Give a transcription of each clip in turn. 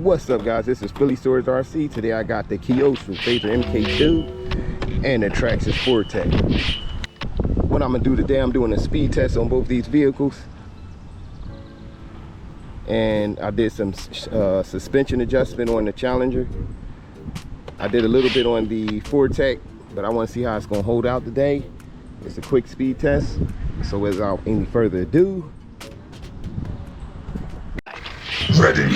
What's up, guys? This is Phillyswords RC. Today I got the Kyosho Fazer MK2 and the Traxxas 4Tec. What I'm gonna do today, I'm doing a speed test on both these vehicles, and I did some suspension adjustment on the Challenger. I did a little bit on the 4Tec, but I want to see how it's gonna hold out today. It's a quick speed test, so without any further ado, ready.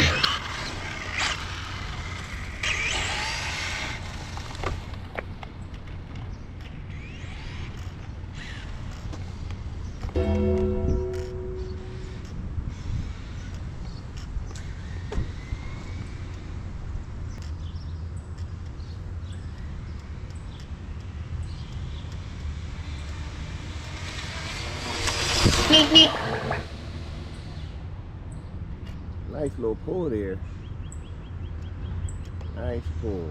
Nice little pull there. Nice pull.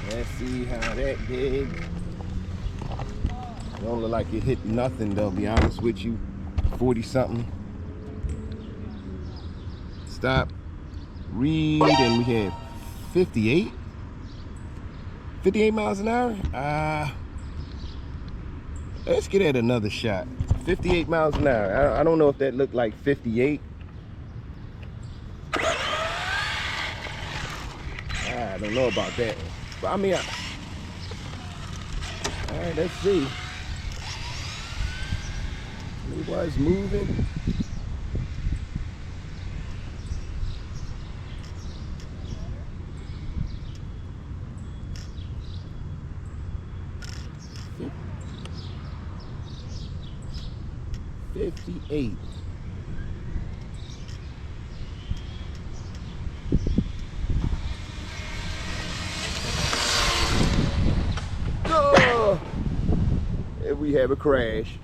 Let's see how that did. Don't look like it hit nothing though, be honest with you. 40 something. Stop. Read, and we had 58 miles an hour. Let's get at another shot. 58 miles an hour. I don't know if that looked like 58. I don't know about that, but I mean, all right, let's see. It was moving. $58. Oh, if we have a crash.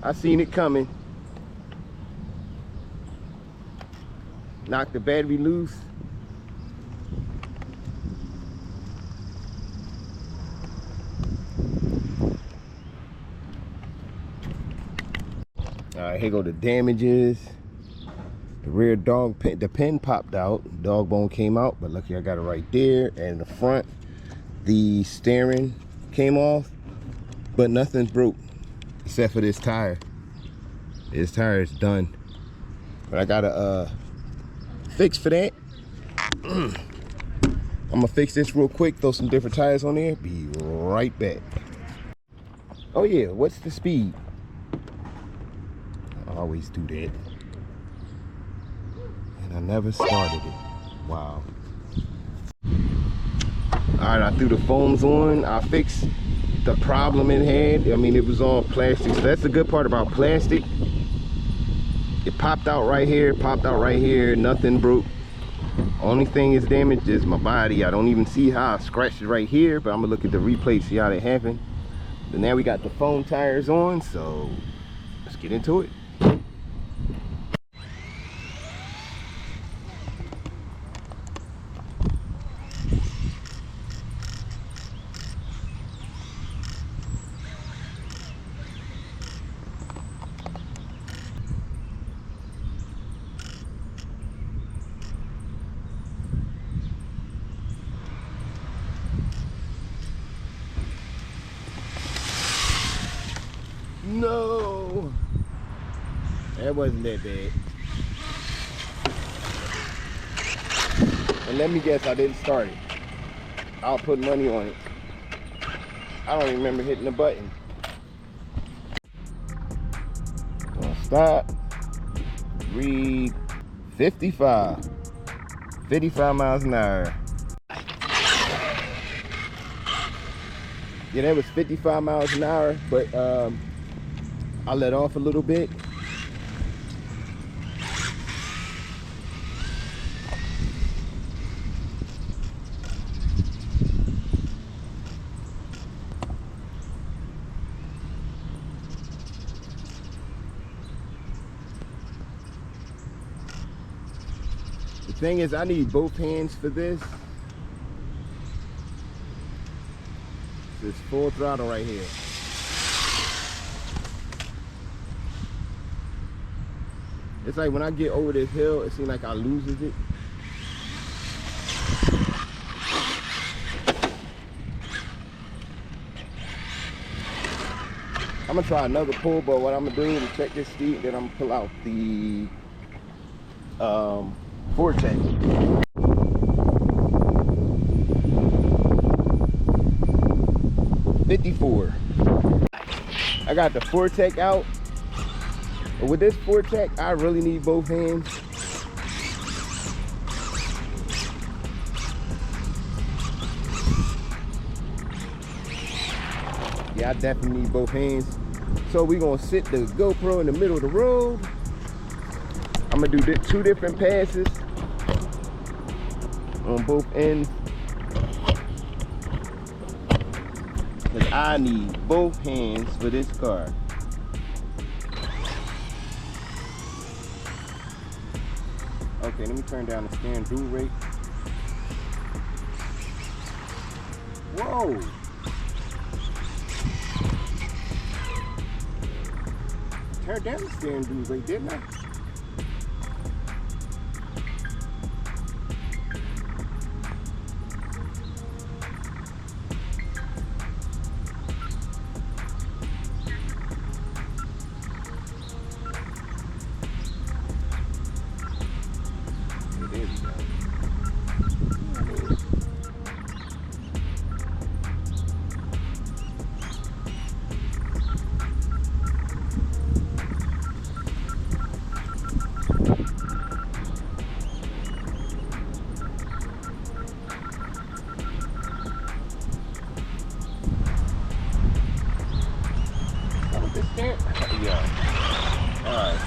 I seen it coming. Knocked the battery loose. Alright, here go the damages. The rear dog pin, the pin popped out, dog bone came out, but lucky I got it right there. And the front, the steering came off, but nothing's broke except for this tire. This tire is done, but I got a fix for that. I'm gonna fix this real quick, throw some different tires on there, be right back. Oh yeah, what's the speed? I always do that, and I never started it. Wow. All right, I threw the foams on. I fixed the problem it had. I mean, it was on plastic, so that's the good part about plastic. It popped out right here, popped out right here, nothing broke. Only thing is damaged is my body. I don't even see how I scratched it right here, but I'm gonna look at the replay, see how that happened. But now we got the foam tires on, so let's get into it. No, that wasn't that bad. And let me guess, I didn't start it. I'll put money on it. I don't even remember hitting the button. Gonna stop. Read 55 miles an hour. Yeah, that was 55 miles an hour, but I let off a little bit. Thing is, I need both hands for this. It's full throttle right here. It's like when I get over this hill, it seems like I loses it. I'm gonna try another pull, but what I'm gonna do is check this speed, then I'm gonna pull out the 4Tec. I got the 4Tec out. But with this 4Tec, I really need both hands. Yeah, I definitely need both hands. So we're gonna sit the GoPro in the middle of the road. I'm gonna do 2 different passes on both ends. Because I need both hands for this car. Okay, let me turn down the steering wheel rate. Whoa! Turned down the steering wheel rate, didn't I? Yeah. Alright.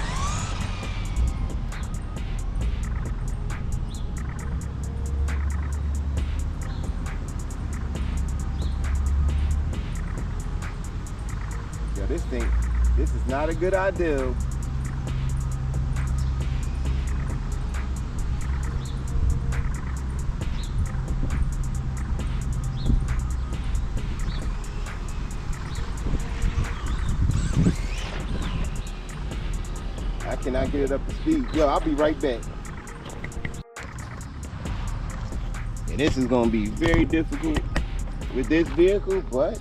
Yo, this is not a good idea. I cannot get it up to speed. Yo, I'll be right back. And this is gonna be very difficult with this vehicle, but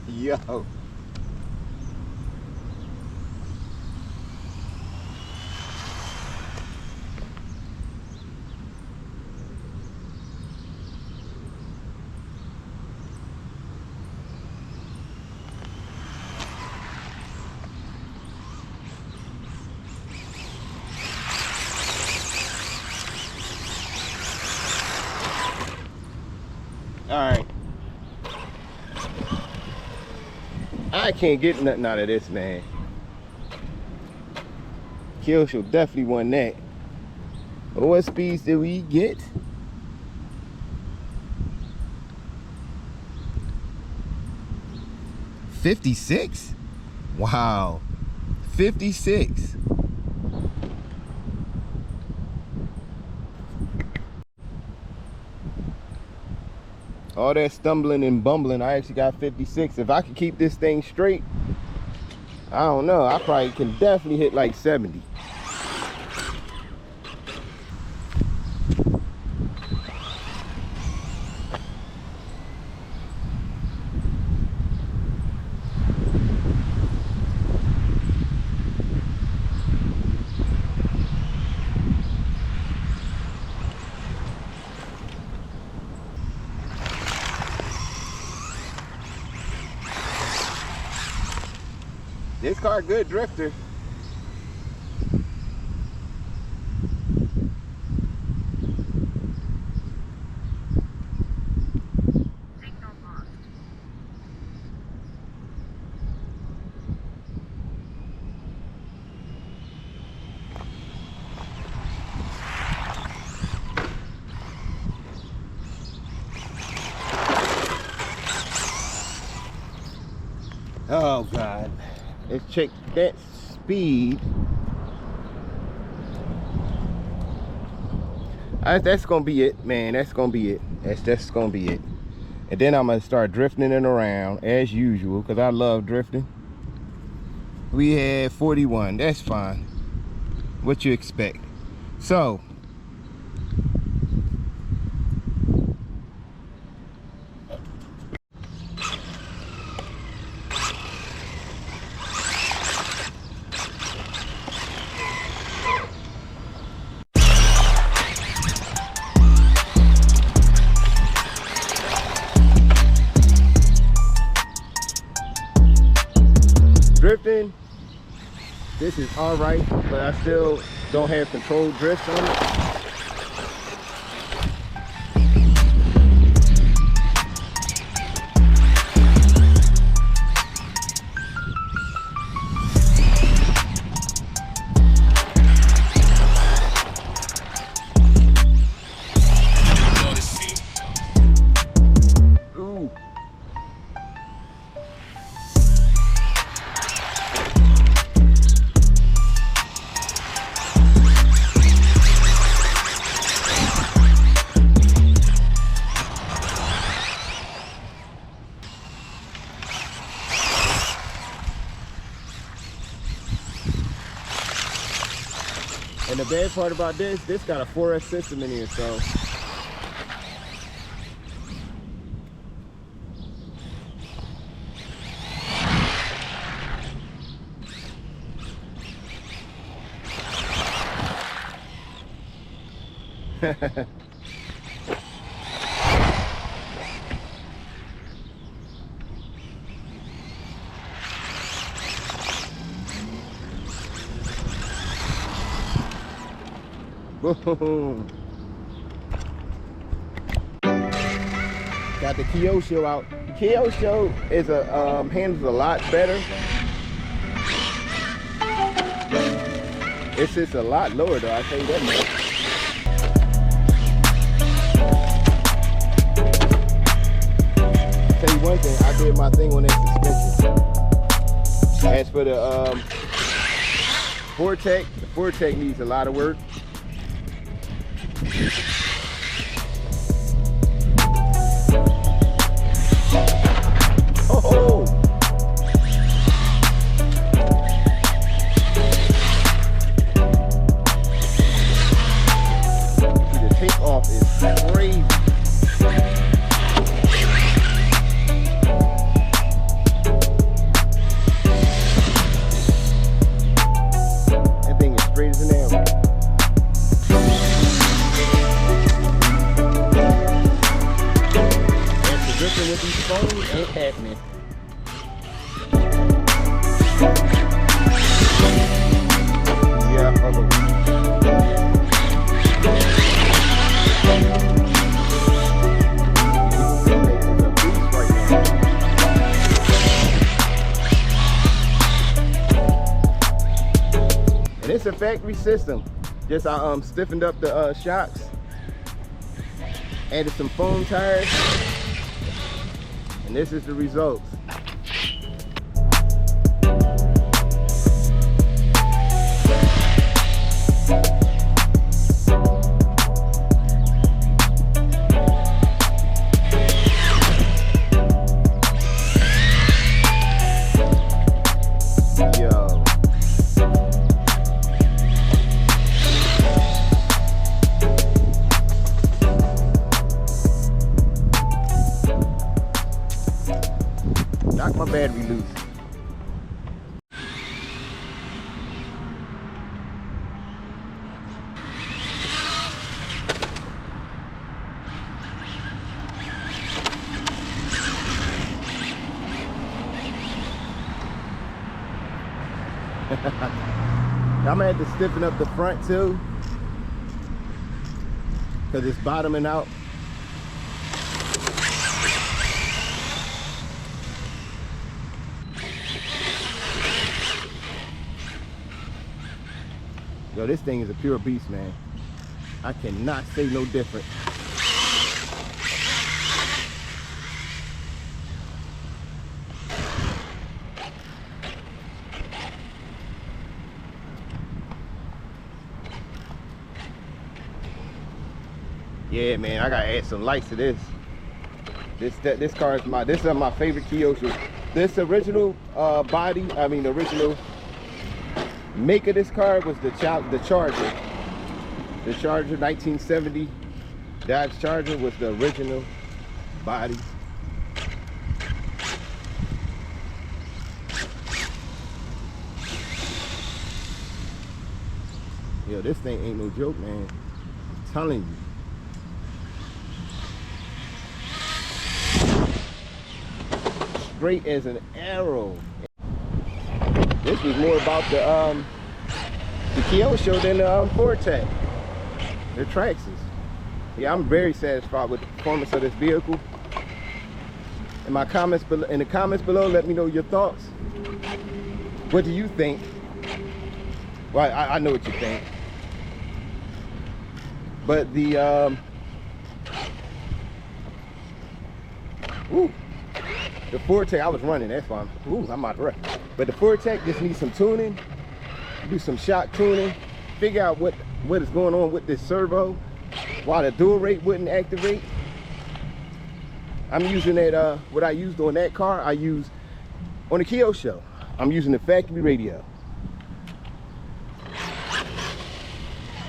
yo. All right. I can't get nothing out of this, man. Kyosho definitely won that. But what speeds did we get? 56? Wow. 56. All that stumbling and bumbling, I actually got 56. If I could keep this thing straight, I don't know, I probably can definitely hit like 70. This car good drifter. Let's check that speed. That's gonna be it, man. That's gonna be it. That's gonna be it. And then I'm gonna start drifting it around as usual, because I love drifting. We had 41. That's fine. What you expect. So drifting, this is all right, but I still don't have controlled drifts on it. And the bad part about this got a 4S system in here, so. Boom. Got the Kyosho out. The Kyosho is handles a lot better. It's just a lot lower though, I'll tell you that much. Tell you one thing, I did my thing on that suspension. As for the Fortech, the Fortech needs a lot of work. Oh! See, the takeoff is crazy. That thing is straight as an arrow. With these phones ain't happening. Yeah, and it's a factory system. Just I stiffened up the shocks, added some foam tires. And this is the results. Yo. Knock my battery loose. I'm gonna have to stiffen up the front too, because it's bottoming out. Yo, this thing is a pure beast, man. I cannot say no different. Yeah, man, I gotta add some lights to this. This car is this is my favorite Kyosho. This original body, I mean the original make of this car was the Charger. The Charger 1970 Dodge Charger was the original body. Yo, this thing ain't no joke, man. I'm telling you. Straight as an arrow. This was more about the Kyosho than the Fortech, the Traxxas. Yeah, I'm very satisfied with the performance of this vehicle. In the comments below, let me know your thoughts. What do you think? Well, I know what you think. But the Fortech, I was running, that's why I'm out of breath. But the Fortech just needs some tuning, do some shock tuning, figure out what is going on with this servo, why the dual rate wouldn't activate. I'm using that, what I used on that car, I use on the Kyosho. I'm using the factory radio.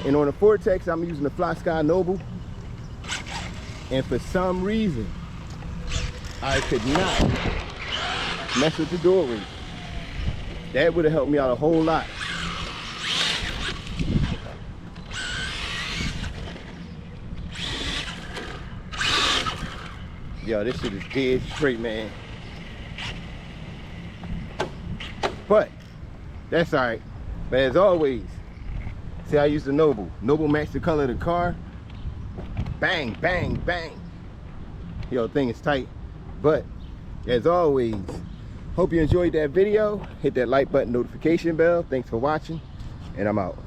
And on the Fortech, I'm using the Fly Sky Noble. And for some reason, I could not mess with the dual rate. That would have helped me out a whole lot. Yo, this shit is dead straight, man. But that's all right. But as always, see, I use the Noble. Noble matched the color of the car. Bang, bang, bang. Yo, thing is tight. But as always, hope you enjoyed that video. Hit that like button, notification bell. Thanks for watching, and I'm out.